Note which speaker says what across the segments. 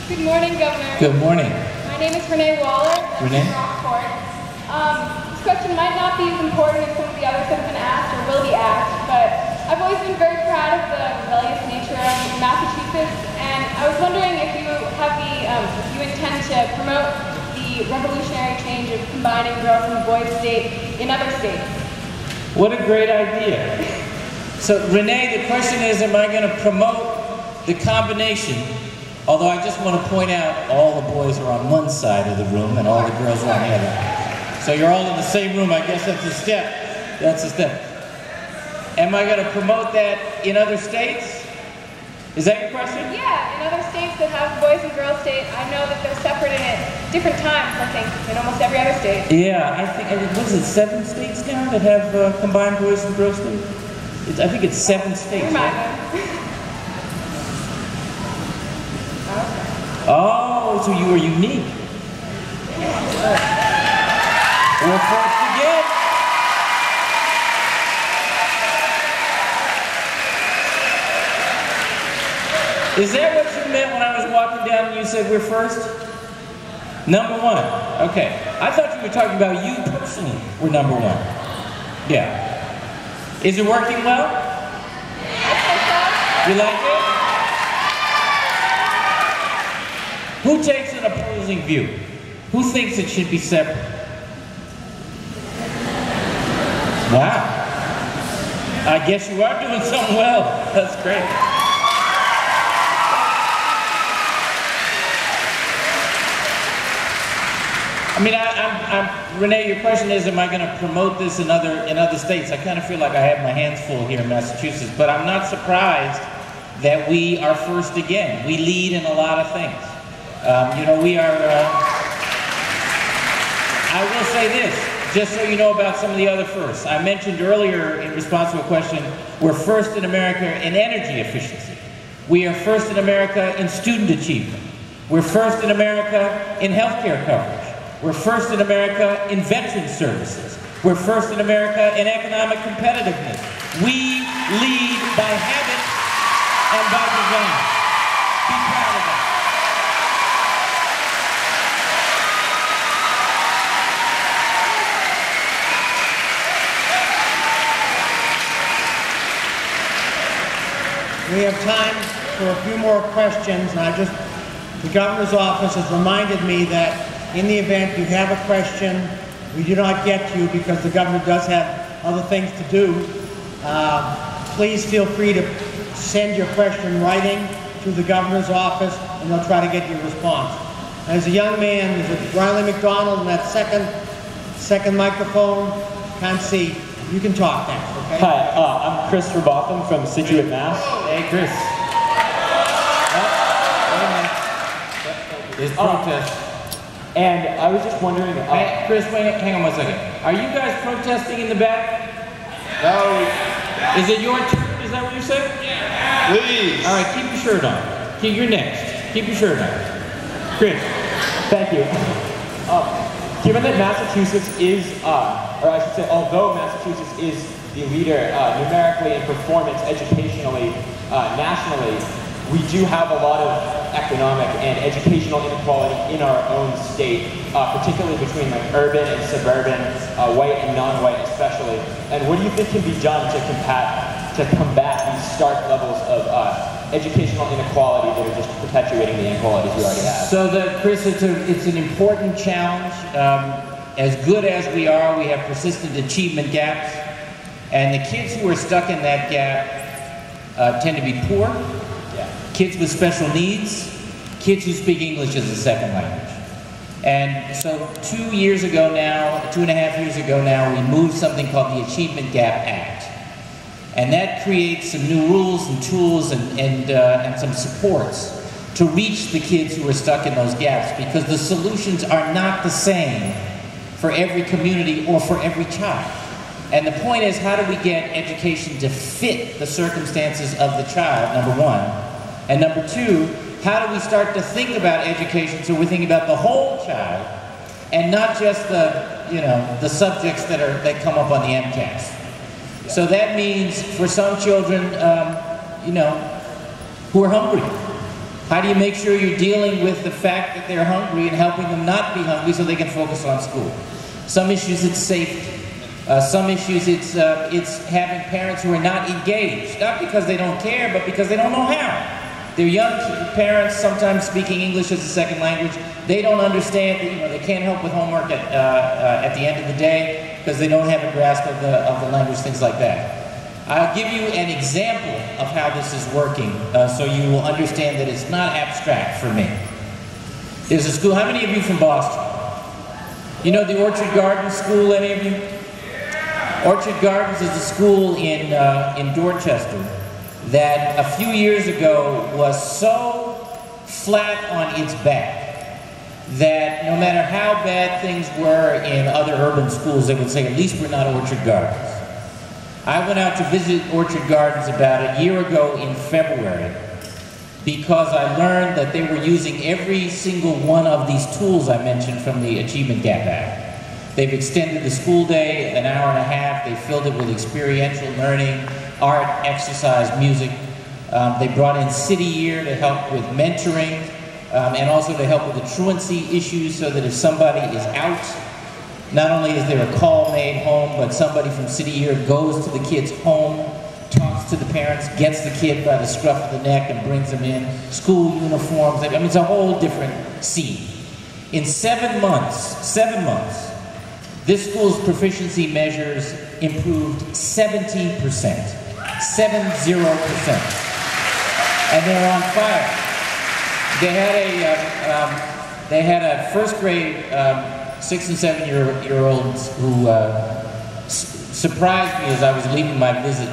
Speaker 1: Good morning, Governor.
Speaker 2: Good morning.
Speaker 1: My name is Renee Waller. I'm
Speaker 2: Renee?
Speaker 1: from Rockport. This question might not be as important as some of the others that have been asked or will be asked, but I've always been very proud of the rebellious nature of Massachusetts, and I was wondering if you have if you intend to promote the revolutionary change of combining girls and boys state in other states.
Speaker 2: What a great idea. So, Renee, the question is, am I going to promote the combination? Although I just want to point out, all the boys are on one side of the room and all the girls are on the other. So you're all in the same room. I guess that's a step. That's a step. Am I going to promote that in other states? Is that your question?
Speaker 1: Yeah, in other states that have boys and girls state, I know that they're separated at different times, I think, in almost every other state.
Speaker 2: Yeah, I think, what is it, 7 states now that have combined boys and girls state? I think it's 7 states.
Speaker 1: Remind
Speaker 2: right?
Speaker 1: me.
Speaker 2: Oh, so you were unique. We're first again. Is that what you meant when I was walking down and you said we're first? Number 1. Okay. I thought you were talking about you personally were number 1. Yeah. Is it working well? You like it? Who takes an opposing view? Who thinks it should be separate? Wow. I guess you are doing something well. That's great. I mean, Renee, your question is, am I going to promote this in other states? I kind of feel like I have my hands full here in Massachusetts, but I'm not surprised that we are first again. We lead in a lot of things. You know, we are, I will say this, just so you know about some of the other firsts. I mentioned earlier in response to a question, we're first in America in energy efficiency. We are first in America in student achievement. We're first in America in healthcare coverage. We're first in America in veteran services. We're first in America in economic competitiveness. We lead by habit and by design. Be proud of that.
Speaker 3: We have time for a few more questions, and the governor's office has reminded me that in the event you have a question we do not get to you because the governor does have other things to do, please feel free to send your question in writing to the governor's office and they'll try to get you a response. As a young man, there's a Riley McDonald in that second microphone. Can't see. You can talk next, okay?
Speaker 4: Hi, I'm Chris Robotham from Situate, Mass.
Speaker 2: Hey, Chris. There's protest.
Speaker 4: And I was just wondering...
Speaker 2: Hey, Chris, hang on 1 second. Are you guys protesting in the back?
Speaker 5: No.
Speaker 2: Is it your turn? Is that what you said?
Speaker 5: Yeah. Please.
Speaker 2: All right, keep your shirt on. You're next. Keep your shirt on. Chris.
Speaker 4: Thank you. Given that Massachusetts is, or I should say, although Massachusetts is the leader numerically in performance educationally, nationally, we do have a lot of economic and educational inequality in our own state, particularly between like urban and suburban, white and non-white especially. And what do you think can be done to combat these stark levels of educational inequality that are just perpetuating the inequalities we already have?
Speaker 2: So, Chris, it's an important challenge. As good as we are, we have persistent achievement gaps. And the kids who are stuck in that gap tend to be poor, kids with special needs, kids who speak English as a second language. And so 2.5 years ago now, we moved something called the Achievement Gap Act. And that creates some new rules and tools and some supports to reach the kids who are stuck in those gaps, because the solutions are not the same for every community or for every child. And the point is, how do we get education to fit the circumstances of the child, number 1. And number 2, how do we start to think about education so we're thinking about the whole child and not just the subjects that come up on the MCAS. So that means for some children, who are hungry, How do you make sure you're dealing with the fact that they're hungry and helping them not be hungry so they can focus on school? Some issues it's safety. Some issues it's having parents who are not engaged, not because they don't care, but because they don't know how. They're young parents, sometimes speaking English as a second language. They don't understand that, they can't help with homework at the end of the day because they don't have a grasp of the language, things like that. I'll give you an example of how this is working so you will understand that it's not abstract for me. There's a school, how many of you from Boston? You know the Orchard Gardens School, any of you? Orchard Gardens is a school in Dorchester that a few years ago was so flat on its back that no matter how bad things were in other urban schools, they would say, at least we're not Orchard Gardens. I went out to visit Orchard Gardens about a year ago in February because I learned that they were using every single one of these tools I mentioned from the Achievement Gap Act. They've extended the school day an hour and a half. They filled it with experiential learning, art, exercise, music. They brought in City Year to help with mentoring and also to help with the truancy issues so that if somebody is out, not only is there a call made home, but somebody from City Year goes to the kid's home, talks to the parents, gets the kid by the scruff of the neck and brings them in. School uniforms, I mean, it's a whole different scene. In 7 months, this school's proficiency measures improved 70%. 70%. And they're on fire. They had a first grade 6 and 7 year olds who surprised me as I was leaving my visit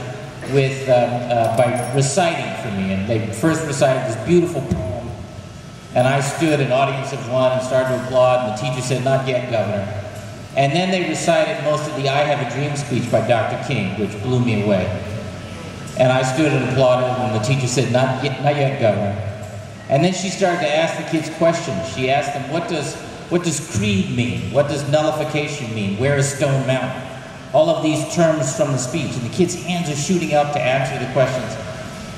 Speaker 2: with by reciting for me. And they first recited this beautiful poem, and I stood, an audience of one, and started to applaud. And the teacher said, "Not yet, Governor." And then they recited most of the "I Have a Dream" speech by Dr. King, which blew me away. And I stood and applauded, and the teacher said, not yet, Governor." And then she started to ask the kids questions. She asked them, what does creed mean? What does nullification mean? Where is Stone Mountain? All of these terms from the speech. And the kids' hands are shooting up to answer the questions.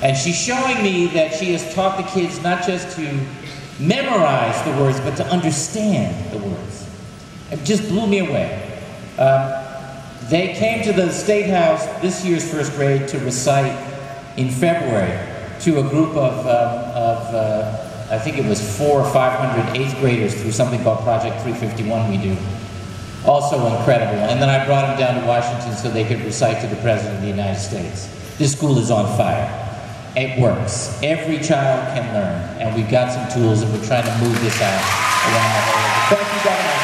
Speaker 2: And she's showing me that she has taught the kids not just to memorize the words, but to understand the words. It just blew me away. They came to the State House this year's first grade to recite in February to a group of I think it was 400 or 500 8th graders through something called Project 351 we do. Also incredible. And then I brought them down to Washington so they could recite to the President of the United States. This school is on fire. It works. Every child can learn. And we've got some tools and we're trying to move this out around the whole. Thank you, Governor.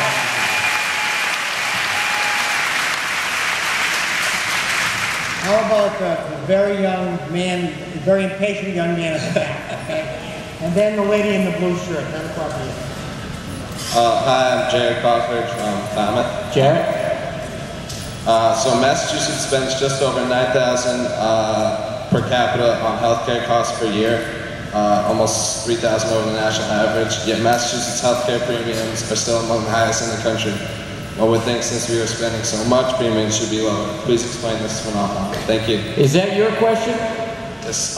Speaker 3: How about the very young man, the very impatient young man at the back, okay? And then the lady in the blue shirt, then the property.
Speaker 5: Hi, I'm Jared Crawford from Falmouth.
Speaker 2: Jared?
Speaker 5: So Massachusetts spends just over $9,000 per capita on healthcare costs per year, almost $3,000 over the national average. Yet Massachusetts healthcare premiums are still among the highest in the country. One would think since we are spending so much, premiums should be lower. Please explain this phenomenon. Thank you.
Speaker 2: Is that your question?
Speaker 5: Yes.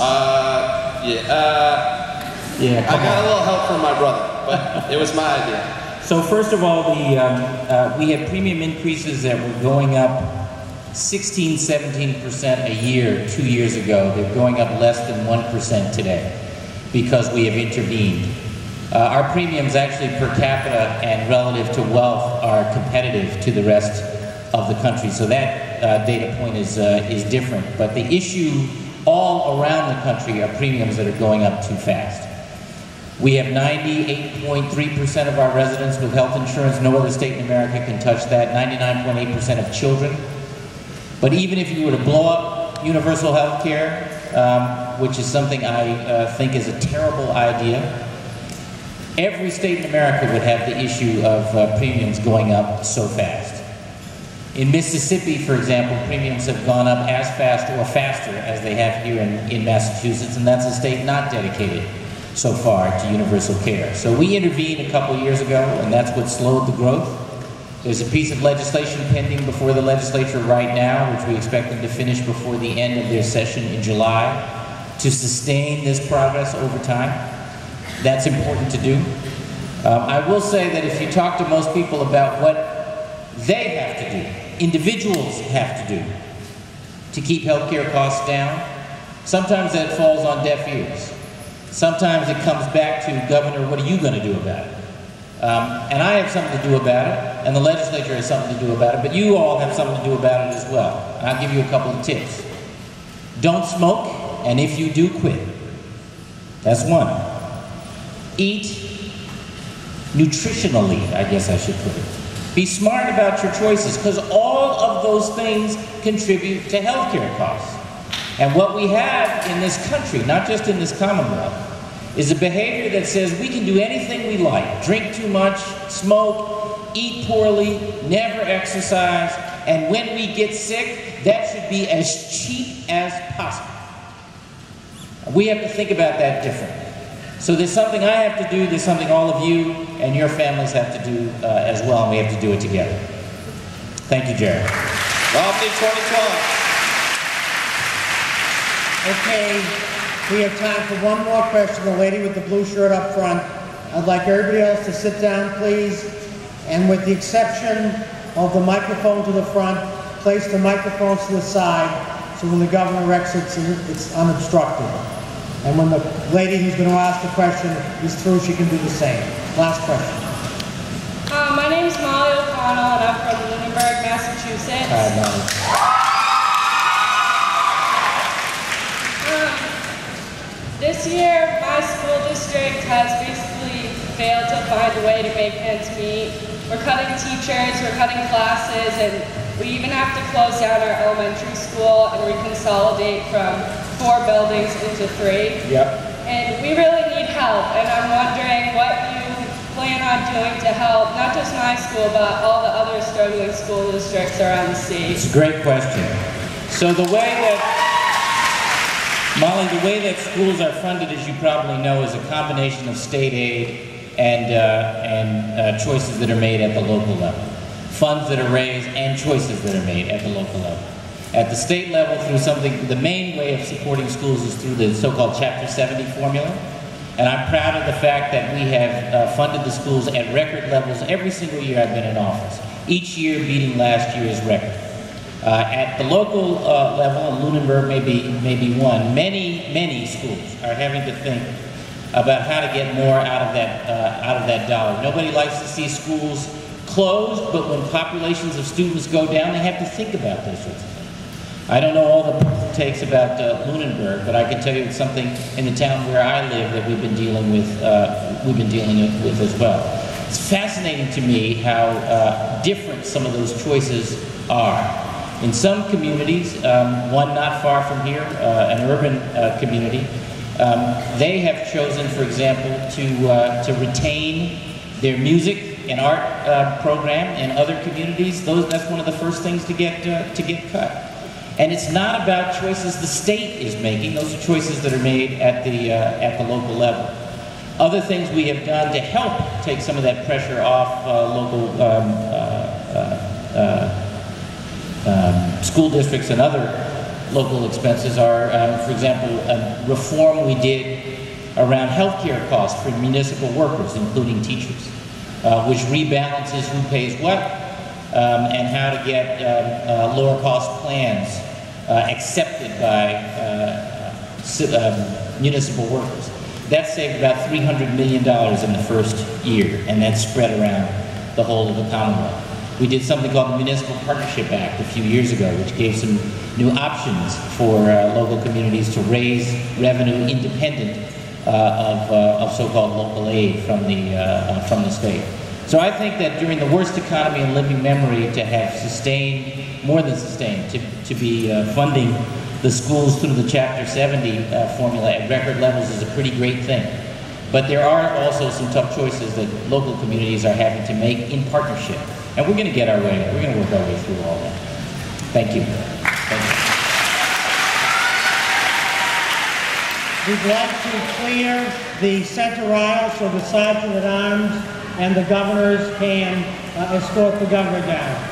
Speaker 2: Yeah.
Speaker 5: I got a little help from my brother, but it was my idea.
Speaker 2: So first of all, we had premium increases that were going up 16, 17% a year 2 years ago. They're going up less than 1% today because we have intervened. Our premiums actually per capita and relative to wealth are competitive to the rest of the country. So that data point is different. But the issue all around the country are premiums that are going up too fast. We have 98.3% of our residents with health insurance. No other state in America can touch that. 99.8% of children. But even if you were to blow up universal health care, which is something I think is a terrible idea, every state in America would have the issue of premiums going up so fast. In Mississippi, for example, premiums have gone up as fast or faster as they have here in Massachusetts, and that's a state not dedicated so far to universal care. So we intervened a couple years ago, and that's what slowed the growth. There's a piece of legislation pending before the legislature right now, which we expect them to finish before the end of their session in July, to sustain this progress over time. That's important to do. I will say that if you talk to most people about what they have to do, individuals have to do to keep healthcare costs down, sometimes that falls on deaf ears. Sometimes it comes back to, Governor, what are you going to do about it? And I have something to do about it, and the legislature has something to do about it, but you all have something to do about it as well. And I'll give you a couple of tips. Don't smoke, and if you do, quit. That's one. Eat nutritionally, I guess I should put it. Be smart about your choices, because all of those things contribute to healthcare costs. And what we have in this country, not just in this Commonwealth, is a behavior that says we can do anything we like. Drink too much, smoke, eat poorly, never exercise, and when we get sick, that should be as cheap as possible. We have to think about that differently. So there's something I have to do, there's something all of you and your families have to do as well, and we have to do it together. Thank you, Jared.
Speaker 5: Romney 2012.
Speaker 3: Okay, we have time for one more question. The lady with the blue shirt up front. I'd like everybody else to sit down, please. And with the exception of the microphone to the front, place the microphones to the side so when the governor exits, it's unobstructed. And when the lady who's going to ask the question is through, she can do the same. Last question.
Speaker 1: My name is Molly O'Connell, and I'm from Lunenburg, Massachusetts.
Speaker 2: Hi, Molly.
Speaker 1: This year, my school district has basically failed to find a way to make ends meet. We're cutting teachers, we're cutting classes, and we even have to close down our elementary school and reconsolidate from 4 buildings into 3.
Speaker 2: Yep.
Speaker 1: And we really need help, and I'm wondering what you plan on doing to help, not just my school, but all the other struggling school districts around the state.
Speaker 2: It's a great question. So the way that, Molly, the way that schools are funded, as you probably know, is a combination of state aid and choices that are made at the local level. Funds that are raised and choices that are made at the local level. At the state level, through something, the main way of supporting schools is through the so-called Chapter 70 formula. And I'm proud of the fact that we have funded the schools at record levels every single year I've been in office. Each year beating last year's record. At the local level, and Lunenburg may be one, many schools are having to think about how to get more out of that dollar. Nobody likes to see schools closed, but when populations of students go down, they have to think about those sorts of things. I don't know all the takes about Lunenburg, but I can tell you it's something in the town where I live that we've been dealing with as well. It's fascinating to me how different some of those choices are. In some communities, one not far from here, an urban community, they have chosen, for example, to retain their music and art program. In other communities, that's one of the first things to get cut. And it's not about choices the state is making; those are choices that are made at the local level. Other things we have done to help take some of that pressure off local school districts and other local expenses are, for example, a reform we did around healthcare costs for municipal workers, including teachers, which rebalances who pays what and how to get lower cost plans accepted by municipal workers. That saved about $300 million in the first year, and that's spread around the whole of the Commonwealth. We did something called the Municipal Partnership Act a few years ago, which gave some new options for local communities to raise revenue independent of so-called local aid from the state. So I think that during the worst economy in living memory, to have sustained, more than sustained, to be funding the schools through the Chapter 70 formula at record levels is a pretty great thing. But there are also some tough choices that local communities are having to make in partnership. And we're going to get our way, we're going to work our way through all that. Thank you. Thank you.
Speaker 3: We'd like to clear the center aisle so the sergeant at arms and the governors can escort the governor down.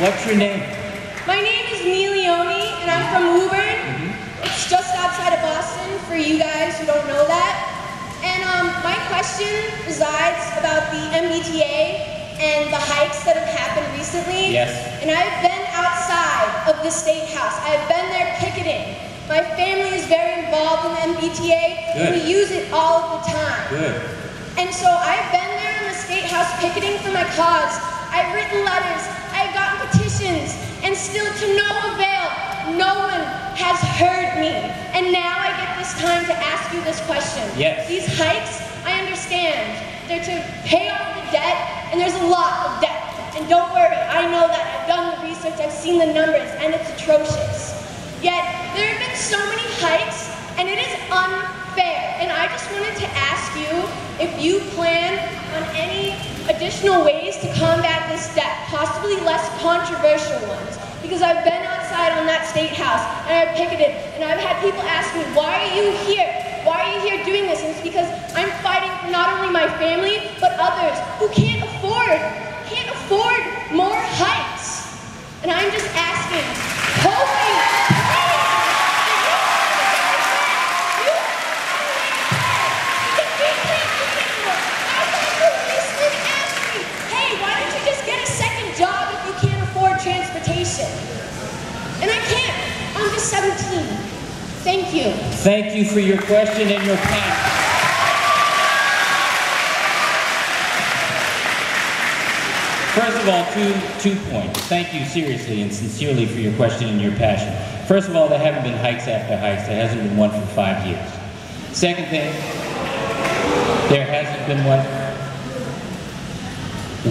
Speaker 2: What's your name?
Speaker 6: My name is Neil Leone, and I'm from Woburn. It's just outside of Boston, for you guys who don't know that. And my question resides about the MBTA and the hikes that have happened recently.
Speaker 2: Yes.
Speaker 6: And I've been outside of the State House. I've been there picketing. My family is very involved in the MBTA, and we use it all of the time.
Speaker 2: Good.
Speaker 6: And so I've been there in the State House picketing for my cause. I've written letters, I've gotten petitions, and still to no avail, no one has heard me. And now I get this time to ask you this question.
Speaker 2: Yes.
Speaker 6: These hikes, I understand, they're to pay off the debt, and there's a lot of debt. And don't worry, I know that. I've done the research, I've seen the numbers, and it's atrocious. Yet, there have been so many hikes, and it is unfair. And I just wanted to ask you if you plan on any additional ways to combat this debt, possibly less controversial ones. Because I've been outside on that State House, and I've picketed, and I've had people ask me, why are you here? Why are you here doing this? And it's because I'm fighting for not only my family, but others who can't afford more hikes. And I'm just asking, hoping, transportation. And I can't. I'm just 17. Thank you.
Speaker 2: Thank you for your question and your passion. First of all, two points. Thank you seriously and sincerely for your question and your passion. First of all, there haven't been hikes after hikes. There hasn't been one for 5 years. Second thing, there hasn't been one.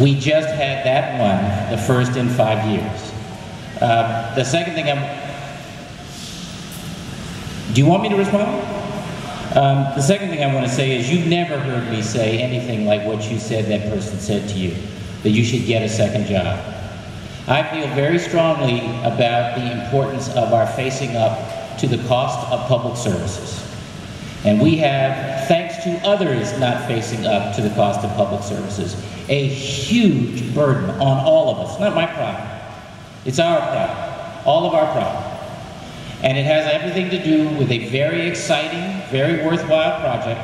Speaker 2: We just had that one, the first in 5 years. The second thing do you want me to respond? The second thing I want to say is you've never heard me say anything like what you said that person said to you, that you should get a second job. I feel very strongly about the importance of our facing up to the cost of public services. And we have, thanks to others not facing up to the cost of public services, a huge burden on all of us. Not my problem. It's our problem. All of our problem. And it has everything to do with a very exciting, very worthwhile project.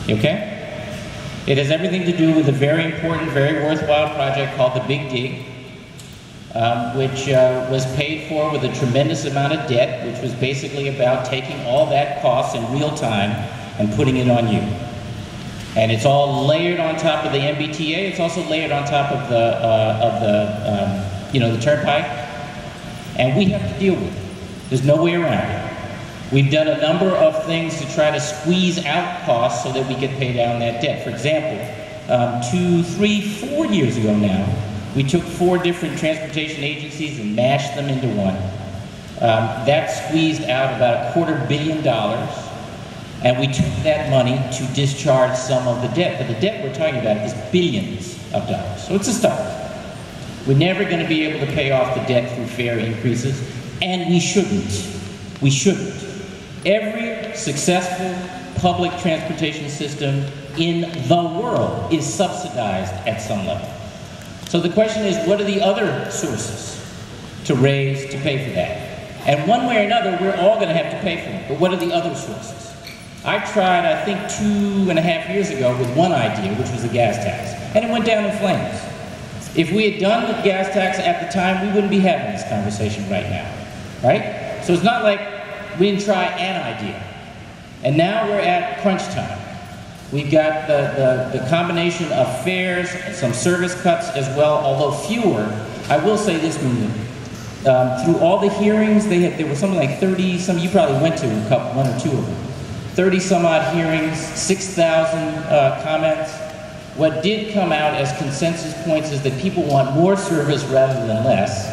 Speaker 2: You okay? It has everything to do with a very important, very worthwhile project called the Big Dig, which was paid for with a tremendous amount of debt, which was basically about taking all that cost in real time and putting it on you. And it's all layered on top of the MBTA. It's also layered on top of the turnpike. And we have to deal with it. There's no way around it. We've done a number of things to try to squeeze out costs so that we can pay down that debt. For example, 2, 3, 4 years ago now, we took 4 different transportation agencies and mashed them into one. That squeezed out about $250 million. And we took that money to discharge some of the debt. But the debt we're talking about is billions of dollars. So it's a start. We're never going to be able to pay off the debt through fare increases, and we shouldn't. We shouldn't. Every successful public transportation system in the world is subsidized at some level. So the question is, what are the other sources to raise to pay for that? And one way or another, we're all going to have to pay for it. But what are the other sources? I tried, I think, 2.5 years ago with one idea, which was the gas tax, and it went down in flames. If we had done the gas tax at the time, we wouldn't be having this conversation right now, right? So it's not like we didn't try an idea. And now we're at crunch time. We've got the combination of fares, some service cuts as well, although fewer. I will say this, through all the hearings, there were something like 30, some you probably went to one or two of them. 30 some odd hearings, 6,000 comments. What did come out as consensus points is that people want more service rather than less,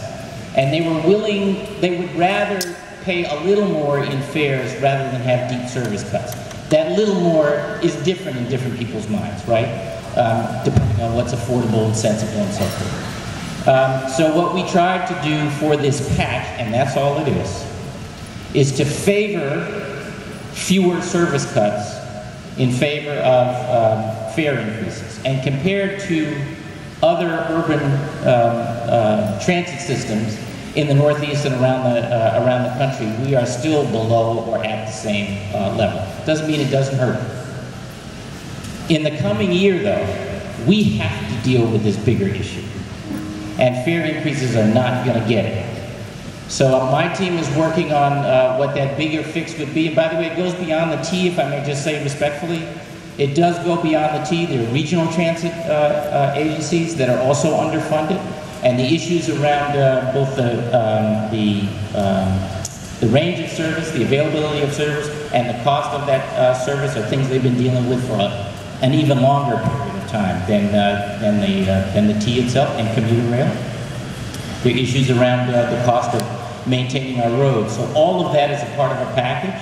Speaker 2: and they would rather pay a little more in fares rather than have deep service cuts. That little more is different in different people's minds, right? Depending on what's affordable and sensible and so forth. So what we tried to do for this pack, and that's all it is to favor fewer service cuts in favor of fare increases. And compared to other urban transit systems in the Northeast and around the country, we are still below or at the same level. Doesn't mean it doesn't hurt. In the coming year, though, we have to deal with this bigger issue. And fare increases are not going to get it. So my team is working on what that bigger fix would be. And by the way, it goes beyond the T, if I may just say respectfully. It does go beyond the T. There are regional transit agencies that are also underfunded. And the issues around both the range of service, the availability of service, and the cost of that service are things they've been dealing with for an even longer period of time than the T itself and commuter rail. There are issues around the cost of maintaining our roads. So all of that is a part of a package,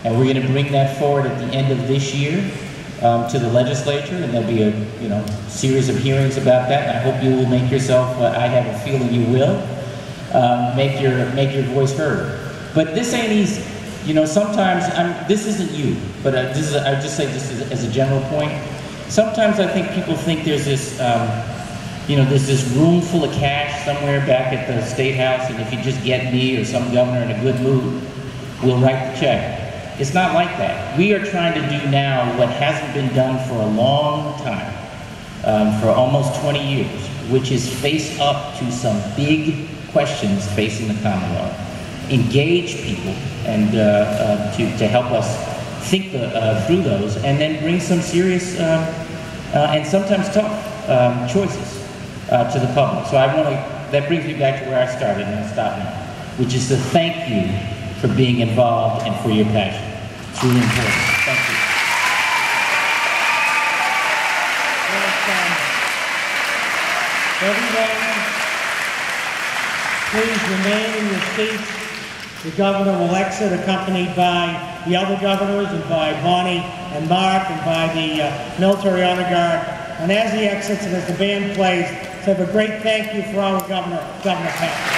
Speaker 2: and we're going to bring that forward at the end of this year to the legislature, and there'll be a series of hearings about that. And I hope you will make yourself, I have a feeling you will, make your voice heard. But this ain't easy. You know, sometimes, this isn't you, but I just say this as a general point. Sometimes I think people think there's this, there's this room full of cash somewhere back at the State House, and if you just get me or some governor in a good mood, we'll write the check. It's not like that. We are trying to do now what hasn't been done for a long time, for almost 20 years, which is face up to some big questions facing the Commonwealth. Engage people and to help us think through those, and then bring some serious and sometimes tough choices to the public. So that brings me back to where I started, and I'll stop now, which is to thank you for being involved and for your passion. It's really important. Thank you.
Speaker 3: Everyone, please remain in your seats. The governor will exit, accompanied by the other governors and by Bonnie and Mark and by the military honor guard. And as he exits and as the band plays, let's have a great thank you for our Governor Pat.